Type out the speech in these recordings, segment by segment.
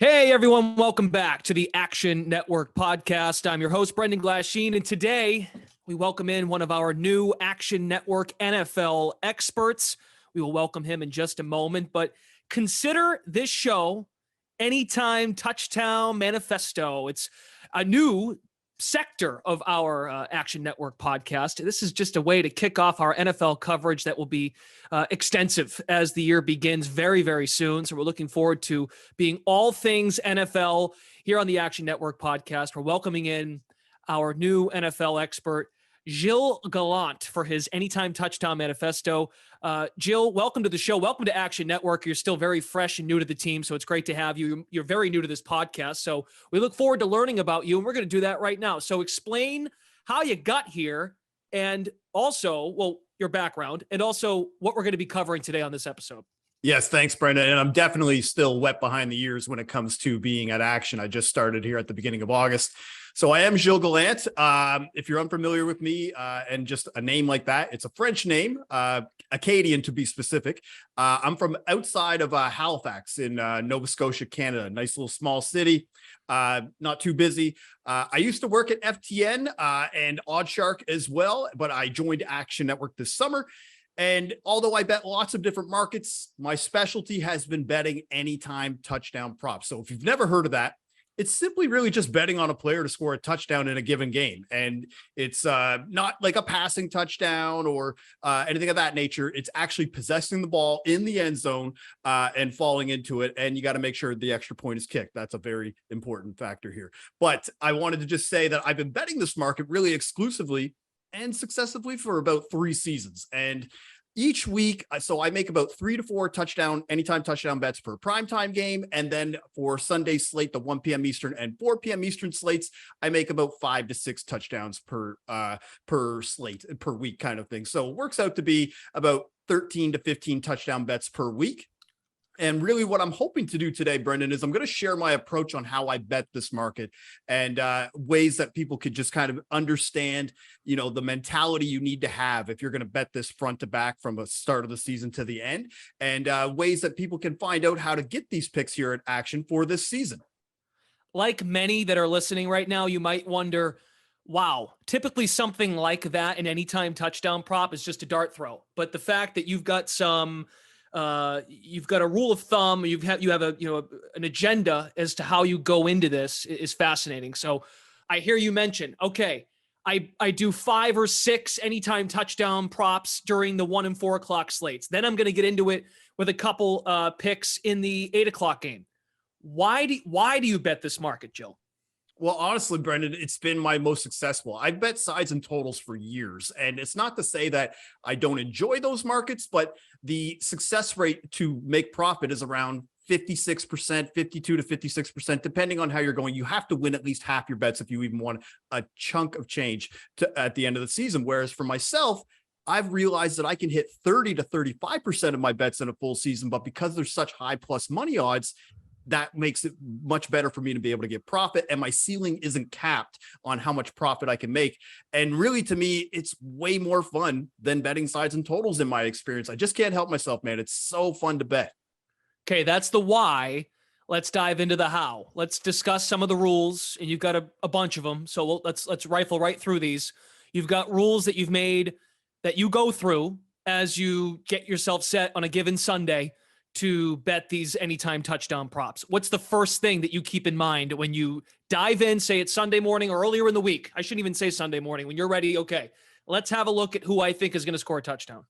Hey everyone, welcome back to the Action Network podcast. I'm your host, Brendan Glasheen, and today we welcome in one of our new Action Network NFL experts. We will welcome him in just a moment, but consider this show Anytime Touchdown Manifesto. It's a new sector of our Action Network podcast. This is just a way to kick off our NFL coverage that will be extensive as the year begins very, very soon. So we're looking forward to being all things NFL here on the Action Network podcast. We're welcoming in our new NFL expert, Gilles Gallant, for his Anytime Touchdown Manifesto. Gilles, welcome to the show. Welcome to Action Network. You're still very fresh and new to the team, so it's great to have you. You're very new to this podcast, so we look forward to learning about you, and we're going to do that right now. So explain how you got here and also, well, your background, and also what we're going to be covering today on this episode. Yes, thanks, Brendan. And I'm definitely still wet behind the ears when it comes to being at Action. I just started here at the beginning of August. So I am Gilles Gallant. If you're unfamiliar with me and just a name like that, it's a French name, Acadian to be specific. I'm from outside of Halifax in Nova Scotia, Canada, nice little small city, not too busy. I used to work at FTN and Oddshark as well, but I joined Action Network this summer. And although I bet lots of different markets, my specialty has been betting anytime touchdown props. So if you've never heard of that, it's simply really just betting on a player to score a touchdown in a given game. And it's not like a passing touchdown or anything of that nature. It's actually possessing the ball in the end zone and falling into it. And you got to make sure the extra point is kicked. That's a very important factor here. But I wanted to just say that I've been betting this market really exclusively and successively for about 3 seasons. And each week, so I make about 3 to 4 anytime touchdown bets per primetime game. And then for Sunday slate, the 1 p.m. Eastern and 4 p.m. Eastern slates, I make about 5 to 6 touchdowns per slate per week kind of thing. So it works out to be about 13 to 15 touchdown bets per week. And really what I'm hoping to do today, Brendan, is I'm going to share my approach on how I bet this market and ways that people could just kind of understand, the mentality you need to have if you're going to bet this front to back from the start of the season to the end, and ways that people can find out how to get these picks here at Action for this season. Like many that are listening right now, you might wonder, wow, typically something like that, an anytime touchdown prop, is just a dart throw. But the fact that you've got you've got a rule of thumb, you have an agenda as to how you go into this is fascinating. So I hear you mention, okay, I do 5 or 6 anytime touchdown props during the 1 and 4 o'clock slates. Then I'm going to get into it with a couple picks in the 8 o'clock game. Why do you bet this market, Gilles? Well, honestly, Brendan, it's been my most successful. I've bet sides and totals for years, and it's not to say that I don't enjoy those markets, but the success rate to make profit is around 56%, 52 to 56%, depending on how you're going. You have to win at least half your bets if you even want a chunk of change at the end of the season. Whereas for myself, I've realized that I can hit 30 to 35% of my bets in a full season, but because there's such high plus money odds, that makes it much better for me to be able to get profit. And my ceiling isn't capped on how much profit I can make. And really, to me, it's way more fun than betting sides and totals in my experience. I just can't help myself, man. It's so fun to bet. Okay, that's the why. Let's dive into the how. Let's discuss some of the rules, and you've got a bunch of them. So let's rifle right through these. You've got rules that you've made that you go through as you get yourself set on a given Sunday to bet these anytime touchdown props. What's the first thing that you keep in mind when you dive in, say it's Sunday morning or earlier in the week? I shouldn't even say Sunday morning. When you're ready, okay, let's have a look at who I think is going to score a touchdown.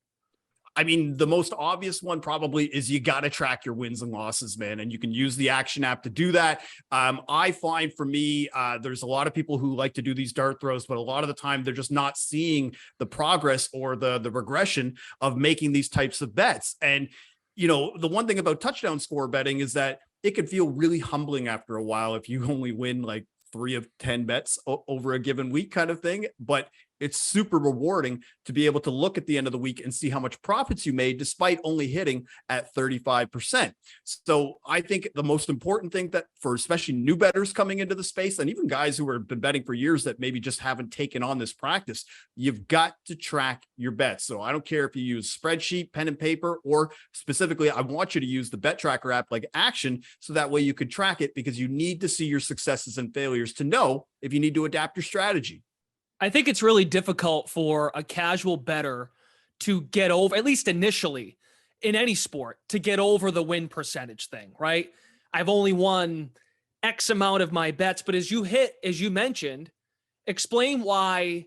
I mean, the most obvious one probably is you got to track your wins and losses, man. And you can use the Action app to do that. I find for me, there's a lot of people who like to do these dart throws, but a lot of the time they're just not seeing the progress or the regression of making these types of bets. And the one thing about touchdown score betting is that it could feel really humbling after a while if you only win like 3 of 10 bets over a given week kind of thing. But it's super rewarding to be able to look at the end of the week and see how much profits you made despite only hitting at 35%. So I think the most important thing that for especially new bettors coming into the space, and even guys who have been betting for years that maybe just haven't taken on this practice, you've got to track your bets. So I don't care if you use spreadsheet, pen and paper, or specifically, I want you to use the bet tracker app like Action, so that way you can track it, because you need to see your successes and failures to know if you need to adapt your strategy. I think it's really difficult for a casual bettor to get over, at least initially in any sport, to get over the win percentage thing, right? I've only won X amount of my bets, but as you mentioned, explain why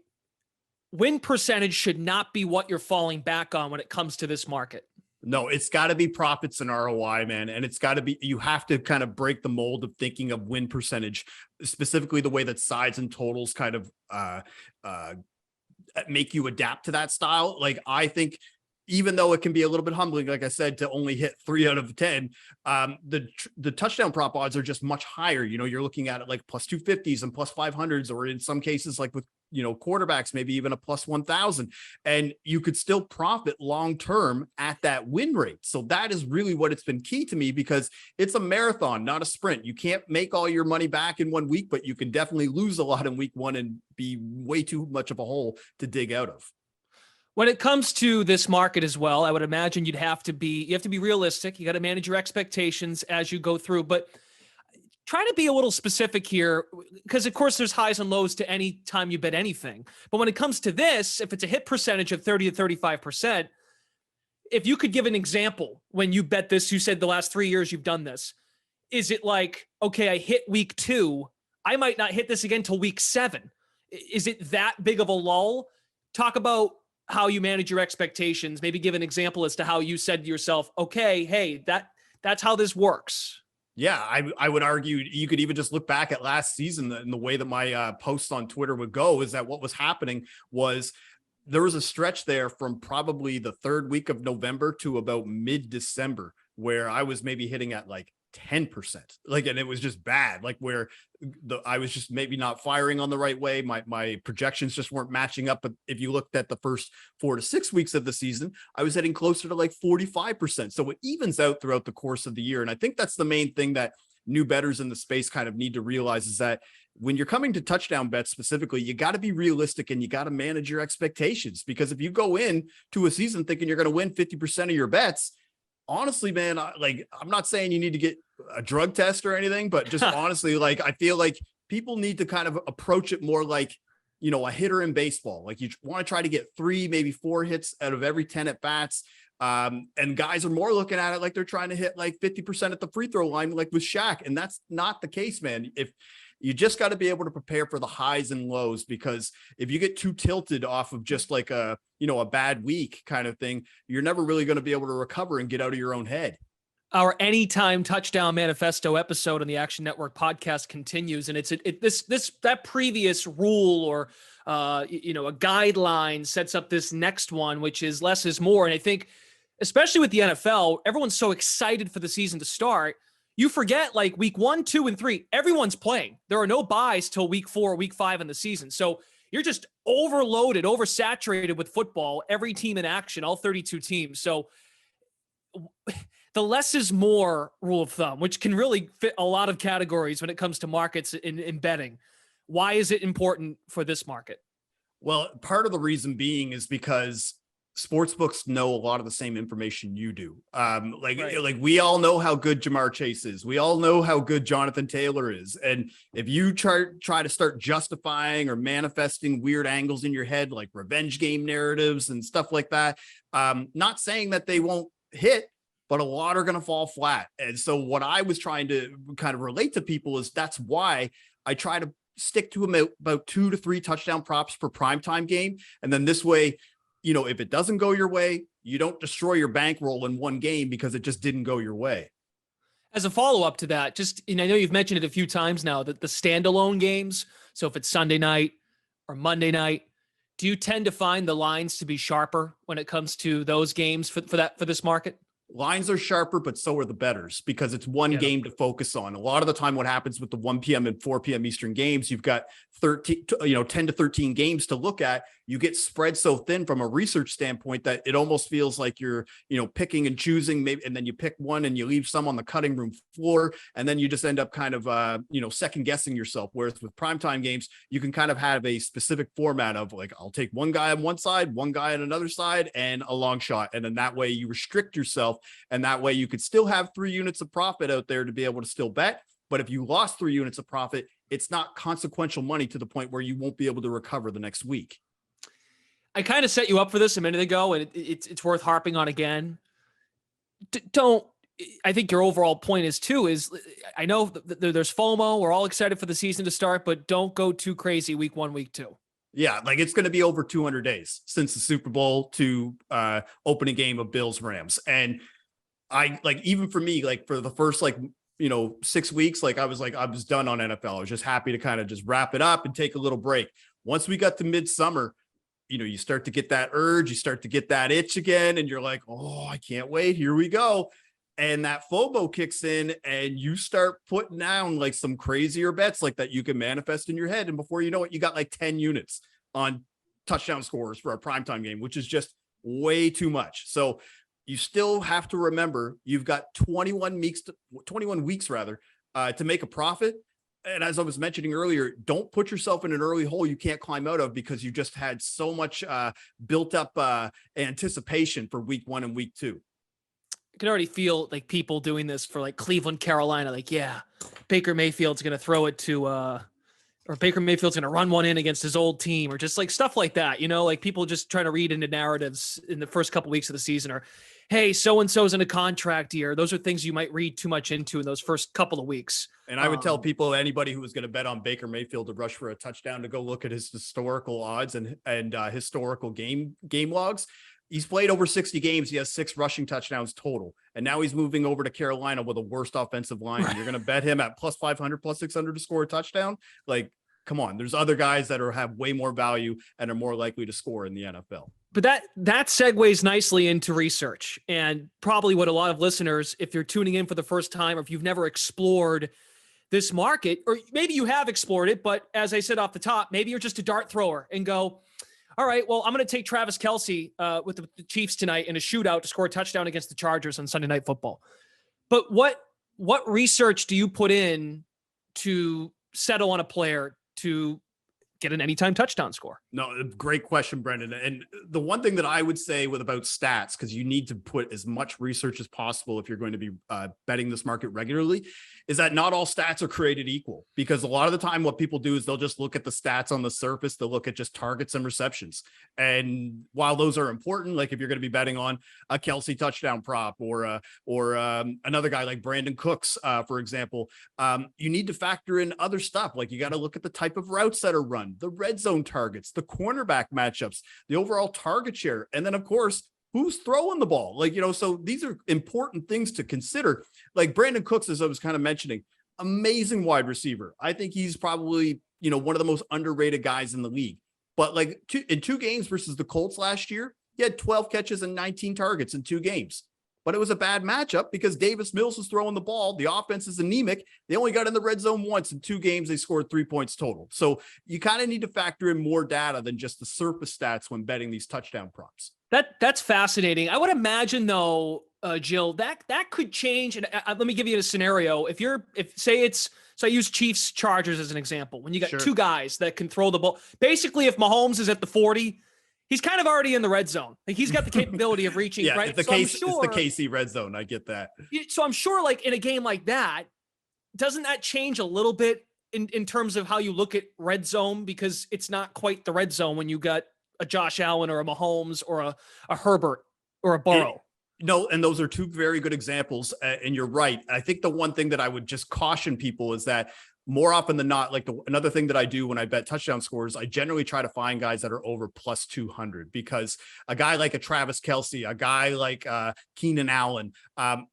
win percentage should not be what you're falling back on when it comes to this market. No, it's got to be profits and ROI, man. And it's got to be, you have to kind of break the mold of thinking of win percentage, specifically the way that sides and totals kind of make you adapt to that style. Like, I think even though it can be a little bit humbling, like I said, to only hit 3 out of 10, the touchdown prop odds are just much higher. You know, you're looking at it like plus 250s and plus 500s, or in some cases, like with, you know, quarterbacks, maybe even a plus 1,000, and you could still profit long-term at that win rate. So that is really what it's been key to me, because it's a marathon, not a sprint. You can't make all your money back in 1 week, but you can definitely lose a lot in week 1 and be way too much of a hole to dig out of. When it comes to this market as well, I would imagine you have to be realistic. You got to manage your expectations as you go through, but try to be a little specific here, because of course there's highs and lows to any time you bet anything. But when it comes to this, if it's a hit percentage of 30 to 35%, if you could give an example when you bet this, you said the last 3 years you've done this. Is it like, okay, I hit week 2, I might not hit this again till week 7. Is it that big of a lull? Talk about how you manage your expectations. Maybe give an example as to how you said to yourself, okay, hey, that's how this works. Yeah, I would argue you could even just look back at last season, and the way that my posts on Twitter would go is that what was happening was there was a stretch there from probably the 3rd week of November to about mid-December where I was maybe hitting at like 10%, like, and it was just bad, like where I was just maybe not firing on the right way. My projections just weren't matching up. But if you looked at the first 4 to 6 weeks of the season, I was heading closer to like 45%. So it evens out throughout the course of the year. And I think that's the main thing that new bettors in the space kind of need to realize, is that when you're coming to touchdown bets specifically, you got to be realistic and you got to manage your expectations, because if you go in to a season thinking you're going to win 50% of your bets, honestly, man, I'm not saying you need to get a drug test or anything, but just honestly, like, I feel like people need to kind of approach it more like, you know, a hitter in baseball. Like, you want to try to get 3, maybe 4 hits out of every 10 at bats. And guys are more looking at it like they're trying to hit like 50% at the free throw line, like with Shaq. And that's not the case, man. If you just got to be able to prepare for the highs and lows, because if you get too tilted off of just like a bad week kind of thing, you're never really going to be able to recover and get out of your own head. Our anytime touchdown manifesto episode on the Action Network podcast continues, and that previous rule or a guideline sets up this next one, which is less is more. And I think, especially with the NFL, everyone's so excited for the season to start. You forget, like, week 1, 2, and 3, everyone's playing. There are no buys till week 4, week 5 in the season. So you're just overloaded, oversaturated with football, every team in action, all 32 teams. So the less is more rule of thumb, which can really fit a lot of categories when it comes to markets in betting. Why is it important for this market? Well, part of the reason being is because sportsbooks know a lot of the same information you do. Like we all know how good Jamar Chase is. We all know how good Jonathan Taylor is. And if you try to start justifying or manifesting weird angles in your head, like revenge game narratives and stuff like that, not saying that they won't hit, but a lot are going to fall flat. And so what I was trying to kind of relate to people is that's why I try to stick to about 2 to 3 touchdown props per primetime game. And then this way, you know, if it doesn't go your way, you don't destroy your bankroll in one game because it just didn't go your way. As a follow-up to that, and I know you've mentioned it a few times now, that the standalone games, so if it's Sunday night or Monday night, do you tend to find the lines to be sharper when it comes to those games for this market? Lines are sharper, but so are the bettors, because it's one game to focus on. A lot of the time, what happens with the 1 p.m. and 4 p.m. Eastern games, you've got 10 to 13 games to look at. you get spread so thin from a research standpoint that it almost feels like you're, picking and choosing, maybe, and then you pick one and you leave some on the cutting room floor. And then you just end up kind of, second guessing yourself. Whereas with primetime games, you can kind of have a specific format of like, I'll take one guy on one side, one guy on another side, and a long shot. And then that way you restrict yourself. And that way you could still have 3 units of profit out there to be able to still bet. But if you lost 3 units of profit, it's not consequential money to the point where you won't be able to recover the next week. I kind of set you up for this a minute ago, and it's worth harping on again. I think your overall point is I know there's FOMO. We're all excited for the season to start, but don't go too crazy week 1, week 2. Yeah, like it's going to be over 200 days since the Super Bowl to opening game of Bills Rams. And even for me, like for the first 6 weeks, I was done on NFL. I was just happy to kind of just wrap it up and take a little break. Once we got to midsummer, you start to get that urge, you start to get that itch again, and you're like, oh, I can't wait. Here we go. And that FOMO kicks in and you start putting down like some crazier bets like that you can manifest in your head. And before you know it, you got like 10 units on touchdown scores for a primetime game, which is just way too much. So you still have to remember you've got 21 weeks to make a profit. And as I was mentioning earlier, don't put yourself in an early hole you can't climb out of because you just had so much built up anticipation for week 1 and week 2. I can already feel like people doing this for like Cleveland, Carolina. Like, yeah, Baker Mayfield's going to throw it to, or Baker Mayfield's going to run one in against his old team, or just like stuff like that. Like people just trying to read into narratives in the first couple weeks of the season, or, hey, so-and-so's in a contract year. Those are things you might read too much into in those first couple of weeks. And I would tell people, anybody who was going to bet on Baker Mayfield to rush for a touchdown, to go look at his historical odds and historical game logs. He's played over 60 games. He has 6 rushing touchdowns total. And now he's moving over to Carolina with a worst offensive line. Right. You're going to bet him at plus 500, plus 600 to score a touchdown. Like, come on, there's other guys that have way more value and are more likely to score in the NFL. But that segues nicely into research, and probably what a lot of listeners, if you're tuning in for the first time, or if you've never explored this market, or maybe you have explored it, but as I said off the top, maybe you're just a dart thrower and go, all right, well, I'm going to take Travis Kelce with the Chiefs tonight in a shootout to score a touchdown against the Chargers on Sunday Night Football. But what research do you put in to settle on a player to get an anytime touchdown score? No, great question, Brendan. And the one thing that I would say about stats, because you need to put as much research as possible if you're going to be betting this market regularly, is that not all stats are created equal. Because a lot of the time what people do is they'll just look at the stats on the surface. They'll look at just targets and receptions. And while those are important, like if you're going to be betting on a Kelce touchdown prop or another guy like Brandon Cooks, for example, you need to factor in other stuff. Like you got to look at the type of routes that are run, the red zone targets, the cornerback matchups, the overall target share, and then of course, who's throwing the ball? So these are important things to consider. Like Brandon Cooks, as I was kind of mentioning, amazing wide receiver. I think he's probably, one of the most underrated guys in the league. But in 2 games versus the Colts last year, he had 12 catches and 19 targets in 2 games. But it was a bad matchup because Davis Mills was throwing the ball. The offense is anemic. They only got in the red zone once. In 2 games, they scored 3 points total. So you kind of need to factor in more data than just the surface stats when betting these touchdown props. That's fascinating. I would imagine though, Jill, that could change. And let me give you a scenario. So I use Chiefs Chargers as an example. When you got 2 guys that can throw the ball, basically if Mahomes is at the 40, he's kind of already in the red zone. Like he's got the capability of reaching, right? It's the KC red zone. I get that. So I'm sure like in a game like that, doesn't that change a little bit in terms of how you look at red zone? Because it's not quite the red zone when you got a Josh Allen or a Mahomes or a Herbert or a Burrow. No, and those are 2 very good examples. And you're right. I think the one thing that I would just caution people is that more often than not, another thing that I do when I bet touchdown scores, I generally try to find guys that are over plus 200, because a guy like a Travis Kelce, a guy like Keenan Allen,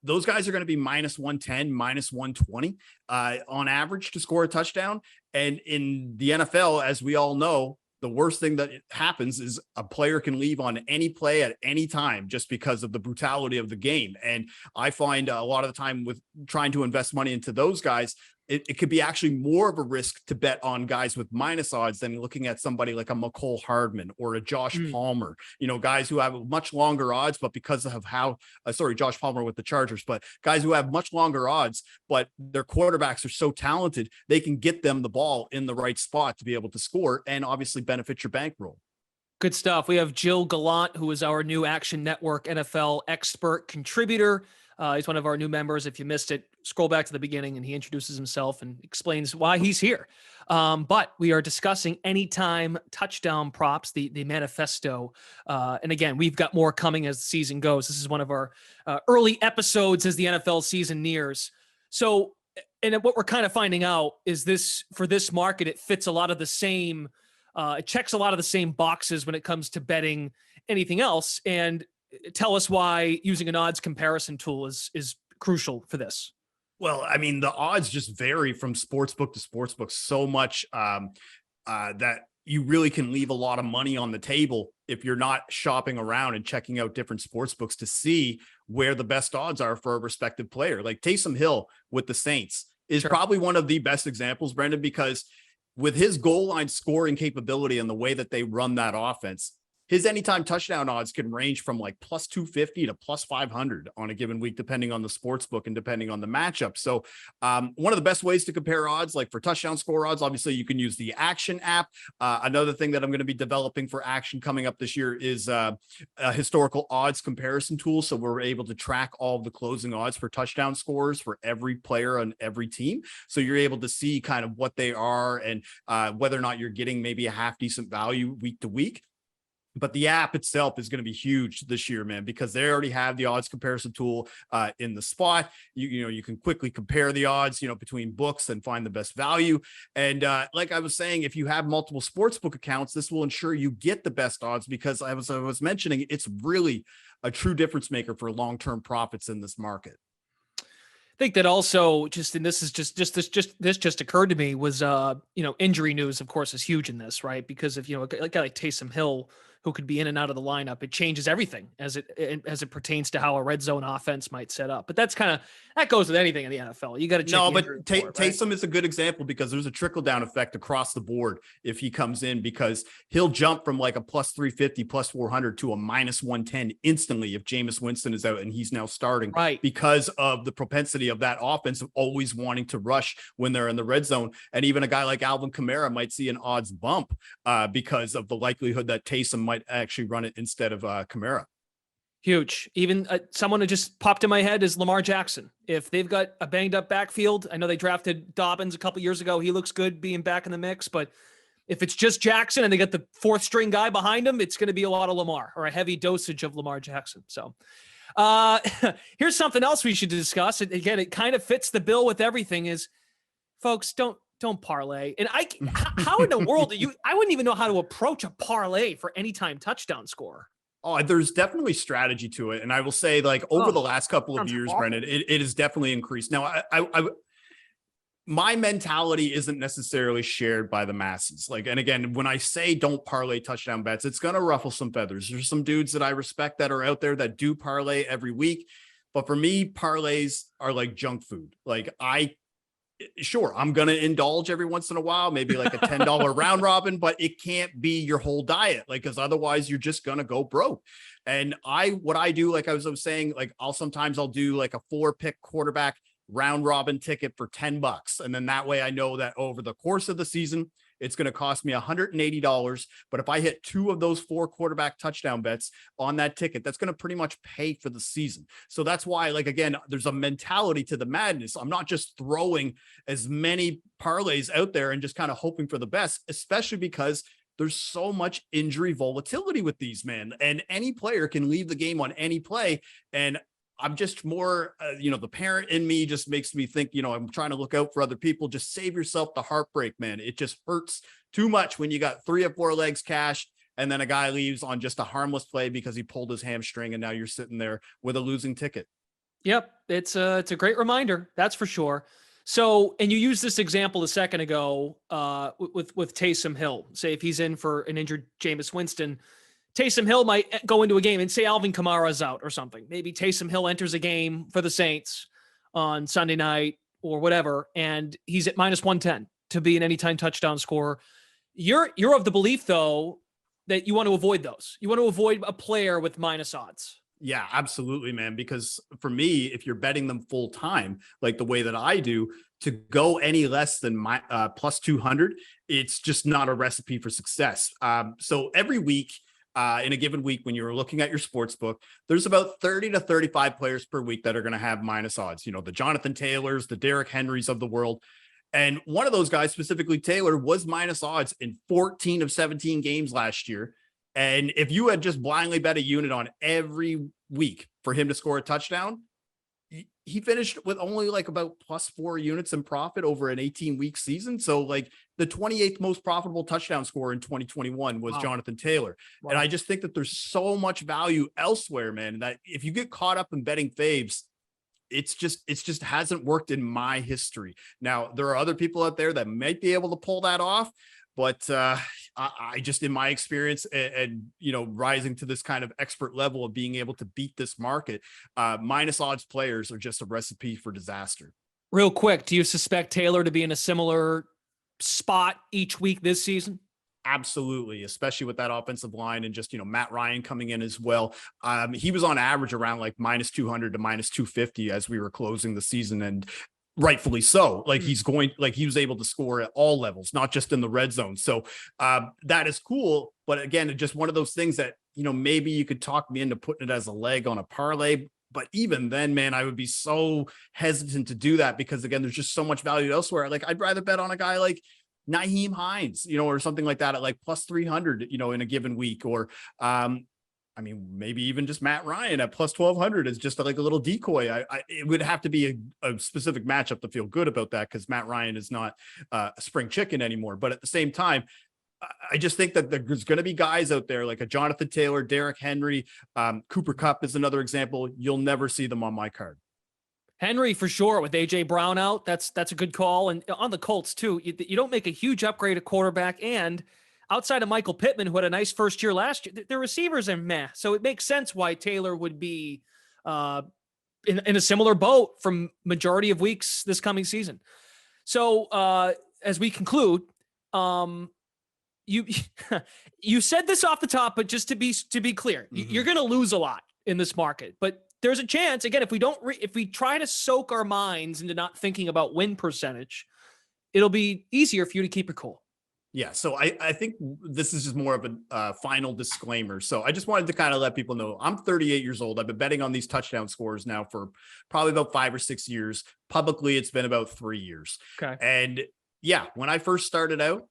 those guys are going to be minus 110, minus 120 on average to score a touchdown. And in the NFL, as we all know, the worst thing that happens is a player can leave on any play at any time just because of the brutality of the game. And I find a lot of the time with trying to invest money into those guys, it could be actually more of a risk to bet on guys with minus odds than looking at somebody like a McCole Hardman or a Josh Palmer, guys who have much longer odds, but because of how, Josh Palmer with the Chargers, but guys who have much longer odds, but their quarterbacks are so talented, they can get them the ball in the right spot to be able to score and obviously benefit your bankroll. Good stuff. We have Gilles Gallant, who is our new Action Network NFL expert contributor. He's one of our new members. If you missed it, scroll back to the beginning and he introduces himself and explains why he's here. But we are discussing anytime touchdown props, the manifesto. And again, we've got more coming as the season goes. This is one of our early episodes as the NFL season nears. So, and what we're kind of finding out is this, for this market, it fits a lot of the same, it checks a lot of the same boxes when it comes to betting anything else. And tell us why using an odds comparison tool is crucial for this. Well, I mean, the odds just vary from sportsbook to sportsbook so much that you really can leave a lot of money on the table if you're not shopping around and checking out different sportsbooks to see where the best odds are for a respective player. Like Taysom Hill with the Saints is probably one of the best examples, Brendan, because with his goal line scoring capability and the way that they run that offense, his anytime touchdown odds can range from like plus 250 to plus 500 on a given week, depending on the sports book and depending on the matchup. So one of the best ways to compare odds, like for touchdown score odds, obviously you can use the Action app. Another thing that I'm going to be developing for Action coming up this year is a historical odds comparison tool. So we're able to track all of the closing odds for touchdown scores for every player on every team. So you're able to see kind of what they are and whether or not you're getting maybe a half decent value week to week. But the app itself is going to be huge this year, man, because they already have the odds comparison tool in the spot. You can quickly compare the odds, between books and find the best value. And like I was saying, if you have multiple sportsbook accounts, this will ensure you get the best odds because I was mentioning, it's really a true difference maker for long-term profits in this market. I think that also this just occurred to me was, injury news, of course, is huge in this, right? Because if, a guy like Taysom Hill, who could be in and out of the lineup, it changes everything as it pertains to how a red zone offense might set up. But that goes with anything in the NFL. You got to check. No, but Taysom is a good example because there's a trickle down effect across the board if he comes in, because he'll jump from like a plus 350, plus 400 to a minus 110 instantly if Jameis Winston is out and he's now starting, right? Because of the propensity of that offense of always wanting to rush when they're in the red zone. And even a guy like Alvin Kamara might see an odds bump because of the likelihood that Taysom might actually run it instead of Kamara. Huge. Even someone who just popped in my head is Lamar Jackson. If they've got a banged up backfield, I know they drafted Dobbins a couple years ago. He looks good being back in the mix, but if it's just Jackson and they got the fourth string guy behind him, it's going to be a lot of Lamar or a heavy dosage of Lamar Jackson. So here's something else we should discuss. And again, it kind of fits the bill with everything is, folks, don't parlay. And how in the world I wouldn't even know how to approach a parlay for anytime touchdown score. Oh, there's definitely strategy to it. And I will say, like, over the last couple of years, Brendan, it has definitely increased. Now, my mentality isn't necessarily shared by the masses. Like, and again, when I say don't parlay touchdown bets, it's going to ruffle some feathers. There's some dudes that I respect that are out there that do parlay every week. But for me, parlays are like junk food. Like sure, I'm going to indulge every once in a while, maybe like a $10 round robin, but it can't be your whole diet. Like, cause otherwise you're just going to go broke. And what I do, like I was saying, like I'll do like a 4-pick quarterback round robin ticket for $10. And then that way I know that over the course of the season, it's going to cost me $180. But if I hit 2 of those 4 quarterback touchdown bets on that ticket, that's going to pretty much pay for the season. So that's why, like, again, there's a mentality to the madness. I'm not just throwing as many parlays out there and just kind of hoping for the best, especially because there's so much injury volatility with these, man. And any player can leave the game on any play. And I'm just more, the parent in me just makes me think, I'm trying to look out for other people. Just save yourself the heartbreak, man. It just hurts too much when you got 3 or 4 legs cashed and then a guy leaves on just a harmless play because he pulled his hamstring and now you're sitting there with a losing ticket. Yep. It's a great reminder. That's for sure. So, and you used this example a second ago with Taysom Hill. Say if he's in for an injured Jameis Winston, Taysom Hill might go into a game and say Alvin Kamara's out or something. Maybe Taysom Hill enters a game for the Saints on Sunday night, or whatever, and he's at minus 110 to be an anytime touchdown scorer. You're of the belief, though, that you want to avoid those. You want to avoid a player with minus odds. Yeah, absolutely, man. Because for me, if you're betting them full time, like the way that I do, to go any less than my plus 200, it's just not a recipe for success. So every week, in a given week, when you're looking at your sports book, there's about 30 to 35 players per week that are going to have minus odds. You know, the Jonathan Taylors, the Derrick Henrys of the world. And one of those guys, specifically Taylor, was minus odds in 14 of 17 games last year. And if you had just blindly bet a unit on every week for him to score a touchdown, he finished with only like about plus 4 units in profit over an 18-week season. So like the 28th most profitable touchdown scorer in 2021 was Jonathan Taylor. Wow. And I just think that there's so much value elsewhere, man, that if you get caught up in betting faves, it's just hasn't worked in my history. Now, there are other people out there that might be able to pull that off, but I just, in my experience and, you know, rising to this kind of expert level of being able to beat this market, minus odds players are just a recipe for disaster. Real quick, do you suspect Taylor to be in a similar spot each week this season? Absolutely, especially with that offensive line and just, you know, Matt Ryan coming in as well. He was on average around like minus 200 to minus 250 as we were closing the season, and rightfully so. Like he was able to score at all levels, not just in the red zone. So that is cool. But again, just one of those things that, you know, maybe you could talk me into putting it as a leg on a parlay. But even then, man, I would be so hesitant to do that because, again, there's just so much value elsewhere. Like I'd rather bet on a guy like Nyheim Hines, you know, or something like that at like plus 300, you know, in a given week, or I mean, maybe even just Matt Ryan at plus 1,200 is just like a little decoy. It would have to be a specific matchup to feel good about that, because Matt Ryan is not a spring chicken anymore. But at the same time, I just think that there's going to be guys out there like a Jonathan Taylor, Derrick Henry, Cooper Kupp is another example. You'll never see them on my card. Henry for sure, with AJ Brown out. That's a good call. And on the Colts too, you don't make a huge upgrade at quarterback, and outside of Michael Pittman, who had a nice first year last year, their receivers are meh. So it makes sense why Taylor would be in a similar boat from majority of weeks this coming season. So as we conclude, you you said this off the top, but just to be clear, you're going to lose a lot in this market. But there's a chance, again, if we try to soak our minds into not thinking about win percentage, it'll be easier for you to keep it cool. Yeah, so I think this is just more of a final disclaimer. So I just wanted to kind of let people know I'm 38 years old. I've been betting on these touchdown scores now for probably about 5 or 6 years. Publicly, it's been about 3 years. Okay. And yeah, when I first started out,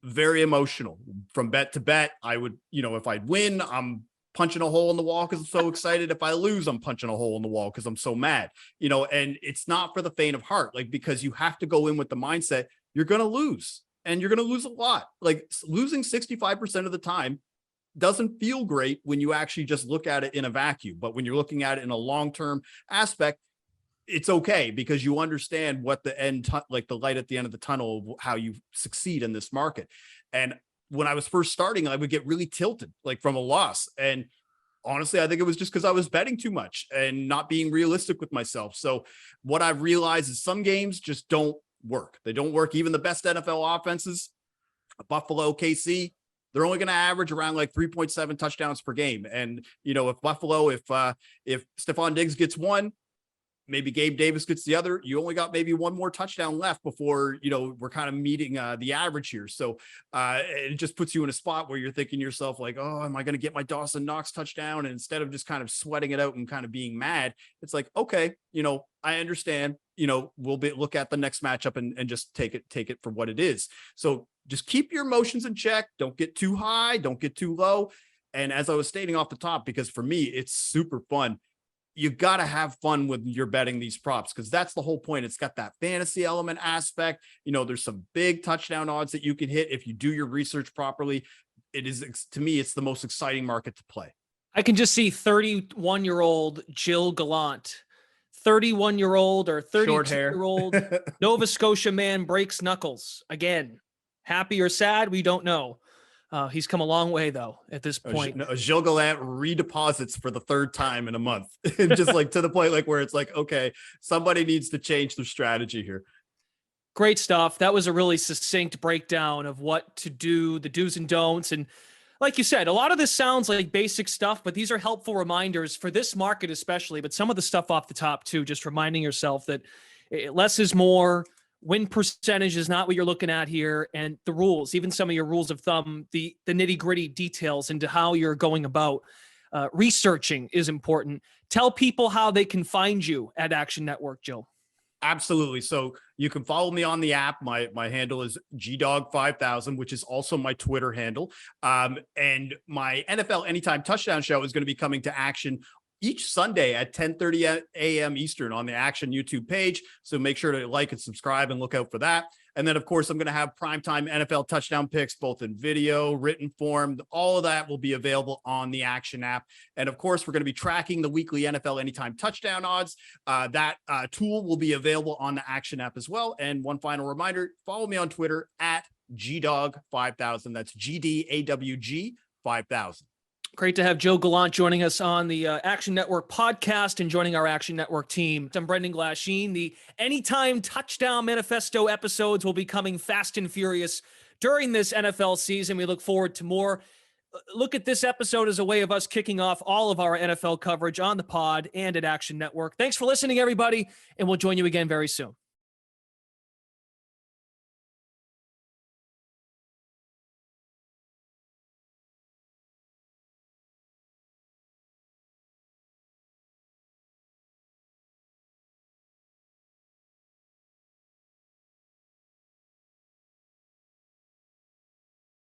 very emotional. From bet to bet, I would, you know, if I'd win, I'm punching a hole in the wall because I'm so excited. If I lose, I'm punching a hole in the wall because I'm so mad, you know, and it's not for the faint of heart, like, because you have to go in with the mindset you're going to lose. And you're going to lose a lot. Like losing 65% of the time doesn't feel great when you actually just look at it in a vacuum. But when you're looking at it in a long-term aspect, it's okay, because you understand what the end, like the light at the end of the tunnel, how you succeed in this market. And when I was first starting, I would get really tilted, like from a loss. And honestly, I think it was just because I was betting too much and not being realistic with myself. So what I've realized is some games just don't work. They don't work. Even the best NFL offenses, Buffalo, KC, they're only going to average around like 3.7 touchdowns per game. And, you know, if Stephon Diggs gets one, maybe Gabe Davis gets the other, you only got maybe one more touchdown left before, you know, we're kind of meeting the average here. So it just puts you in a spot where you're thinking to yourself like, oh, am I going to get my Dawson Knox touchdown? And instead of just kind of sweating it out and kind of being mad, it's like, okay, you know, I understand, you know, we'll look at the next matchup and just take it for what it is. So just keep your emotions in check. Don't get too high. Don't get too low. And as I was stating off the top, because for me, it's super fun. You got to have fun when you're betting these props, because that's the whole point. It's got that fantasy element aspect. You know, there's some big touchdown odds that you can hit if you do your research properly. It is, to me, it's the most exciting market to play. I can just see 31-year-old Gilles Gallant, 31-year-old or 32-year-old Nova Scotia man breaks knuckles again. Happy or sad, we don't know. He's come a long way though at this point. Gilles Gallant redeposits for the third time in a month, just like to the point like where it's like, okay, somebody needs to change their strategy here. Great stuff. That was a really succinct breakdown of what to do, the do's and don'ts. And like you said, a lot of this sounds like basic stuff, but these are helpful reminders for this market especially, but some of the stuff off the top too, just reminding yourself that less is more. Win percentage is not what you're looking at here, and the rules, even some of your rules of thumb, the nitty gritty details into how you're going about researching is important. Tell people how they can find you at Action Network, Joe. Absolutely. So you can follow me on the app. My handle is GDog5000, which is also my Twitter handle. And my NFL Anytime Touchdown show is going to be coming to Action each Sunday at 10:30 a.m. Eastern on the Action YouTube page. So make sure to like and subscribe and look out for that. And then, of course, I'm going to have primetime NFL touchdown picks, both in video, written form. All of that will be available on the Action app. And, of course, we're going to be tracking the weekly NFL Anytime Touchdown odds. That tool will be available on the Action app as well. And one final reminder, follow me on Twitter at GDog5000. That's GDAWG 5000. Great to have Gilles Gallant joining us on the Action Network podcast and joining our Action Network team. I'm Brendan Glasheen. The Anytime Touchdown Manifesto episodes will be coming fast and furious during this NFL season. We look forward to more. Look at this episode as a way of us kicking off all of our NFL coverage on the pod and at Action Network. Thanks for listening, everybody, and we'll join you again very soon.